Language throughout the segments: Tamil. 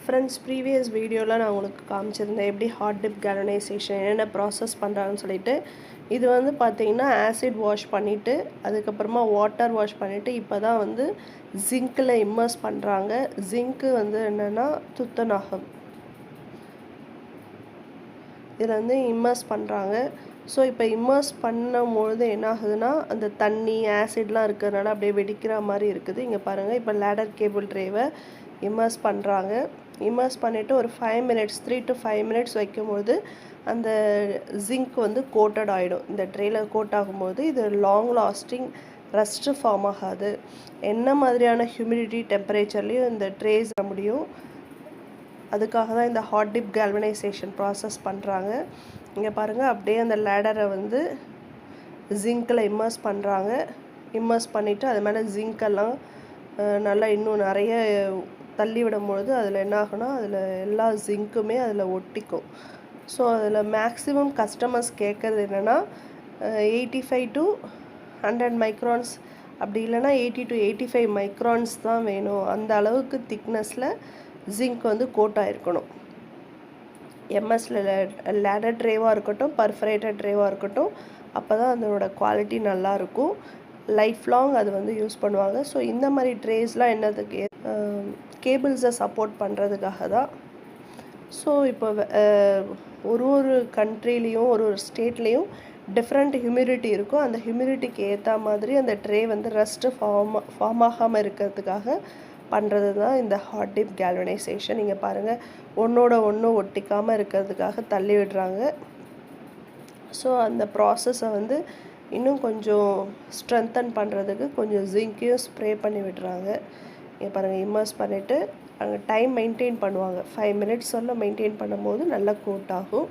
ஃப்ரெண்ட்ஸ், ப்ரீவியஸ் வீடியோவில் நான் உங்களுக்கு காமிச்சிருந்தேன் எப்படி ஹாட் டிப் கேல்வனைசேஷன் என்னென்ன ப்ராசஸ் பண்ணுறாங்கன்னு சொல்லிட்டு. இது வந்து பார்த்தீங்கன்னா ஆசிட் வாஷ் பண்ணிவிட்டு அதுக்கப்புறமா வாட்டர் வாஷ் பண்ணிவிட்டு இப்போ தான் வந்து ஜிங்க்கில் இம்மர்ஸ் பண்ணுறாங்க. ஜிங்க்கு வந்து என்னென்னா துத்தநாகம், இதில் வந்து இம்மர்ஸ் பண்ணுறாங்க. ஸோ இப்போ இம்மர்ஸ் பண்ணும்பொழுது என்ன ஆகுதுன்னா அந்த தண்ணி ஆசிட்லாம் இருக்கிறதுனால அப்படியே வெடிக்கிற மாதிரி இருக்குது. இங்கே பாருங்கள், இப்போ லேடர் கேபிள் ட்ரேவை இம்மர்ஸ் பண்ணுறாங்க. இம்மர்ஸ் பண்ணிவிட்டு ஒரு 5 மினிட்ஸ் 3 to 5 மினிட்ஸ் வைக்கும்போது அந்த ஜிங்க் வந்து கோட்டட் ஆகிடும். இந்த ட்ரேயில் கோட் ஆகும்போது இது லாங் லாஸ்டிங், ரஸ்ட்டு ஃபார்ம் ஆகாது. என்ன மாதிரியான ஹியூமிடிட்டி டெம்பரேச்சர்லேயும் இந்த ட்ரேஸ் முடியும். அதுக்காக தான் இந்த ஹாட் டிப் கேல்வனைசேஷன் ப்ராசஸ் பண்ணுறாங்க. இங்கே பாருங்கள், அப்படியே அந்த லேடரை வந்து ஜிங்க்கில் இம்மர்ஸ் பண்ணுறாங்க. இம்மர்ஸ் பண்ணிவிட்டு அது மேலே ஜிங்க்கெல்லாம் நல்லா இன்னும் நிறைய தள்ளி விடும்பொழுது அதில் என்ன ஆகுனா அதில் எல்லா ஜிங்க்குமே அதில் ஒட்டிக்கும். ஸோ அதில் மேக்ஸிமம் கஸ்டமர்ஸ் கேட்குறது என்னென்னா 85 to 100 மைக்ரான்ஸ், அப்படி இல்லைனா 80 to 85 மைக்ரான்ஸ் தான் வேணும். அந்த அளவுக்கு திக்னஸில் ஜிங்க் வந்து கோட் ஆகிருக்கணும். எம்எஸ்ல லேடர் ட்ரேவாக இருக்கட்டும், பர்ஃபரேட்டட் ட்ரேவாக இருக்கட்டும், அப்போ தான் அதனோட குவாலிட்டி நல்லாயிருக்கும். லைஃப் லாங் அது வந்து யூஸ் பண்ணுவாங்க. ஸோ இந்த மாதிரி ட்ரேஸ்லாம் என்னதுக்கு, கேபிள்ஸை சப்போர்ட் பண்ணுறதுக்காக தான். ஸோ இப்போ ஒரு கண்ட்ரிலையும் ஒரு ஸ்டேட்லேயும் டிஃப்ரெண்ட் ஹியூமிடிட்டி இருக்கும். அந்த ஹியூமிடிட்டிக்கு ஏற்ற மாதிரி அந்த ட்ரே வந்து ரஸ்ட்டு ஃபார்ம் ஆகாமல் இருக்கிறதுக்காக பண்ணுறது தான் இந்த ஹாட் டிப் கேல்வனைசேஷன். இங்கே பாருங்கள், ஒன்றோட ஒன்று ஒட்டிக்காமல் இருக்கிறதுக்காக தள்ளி விடுறாங்க. ஸோ அந்த ப்ராசஸை வந்து இன்னும் கொஞ்சம் ஸ்ட்ரென்தன் பண்ணுறதுக்கு கொஞ்சம் ஜிங்க்கையும் ஸ்ப்ரே பண்ணி விடுறாங்க. இங்கே பாருங்கள், இம்மர்ஸ் பண்ணிவிட்டு அங்கே டைம் மெயின்டைன் பண்ணுவாங்க. 5 மினிட்ஸ் வரல மெயின்டைன் பண்ணும்போது நல்லா கோட் ஆகும்.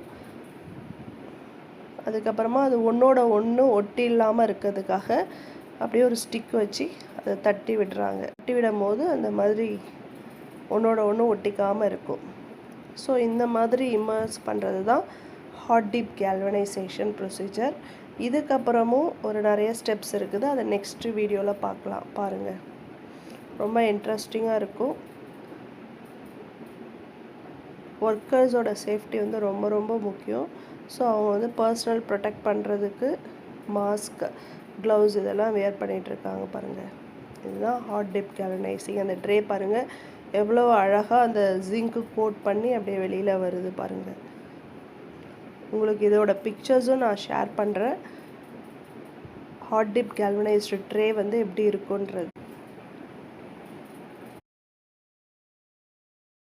அதுக்கப்புறமா அது ஒன்றோட ஒன்று ஒட்டி இல்லாமல் இருக்கிறதுக்காக அப்படியே ஒரு ஸ்டிக் வச்சு அதை தட்டி விடுறாங்க. தட்டி விடும் போது அந்த மாதிரி ஒன்றோட ஒன்று ஒட்டிக்காமல் இருக்கும். ஸோ இந்த மாதிரி இம்மர்ஸ் பண்ணுறது தான் ஹாட் டிப் கேல்வனைசேஷன் ப்ரொசீஜர். இதுக்கப்புறமும் ஒரு நிறைய ஸ்டெப்ஸ் இருக்குது. அதை நெக்ஸ்ட் வீடியோவில் பார்க்கலாம். பாருங்கள், ரொம்ப இன்ட்ரெஸ்டிங்காக இருக்கும். ஒர்க்கர்ஸோட சேஃப்டி வந்து ரொம்ப ரொம்ப முக்கியம். ஸோ அவங்க வந்து பர்சனல் ப்ரொடெக்ட் பண்ணுறதுக்கு மாஸ்க், க்ளவுஸ் இதெல்லாம் வேர் பண்ணிகிட்ருக்காங்க. பாருங்கள், இதுதான் ஹாட் டிப் கேல்வனைசிங். அந்த ட்ரே பாருங்கள் எவ்வளோ அழகாக அந்த ஜிங்க்கு கோட் பண்ணி அப்படியே வெளியில் வருது பாருங்கள். உங்களுக்கு இதோட பிக்சர்ஸும் நான் ஷேர் பண்ணுறேன். ஹாட் டிப் கேல்வனைஸ்டு ட்ரே வந்து எப்படி இருக்குன்றது.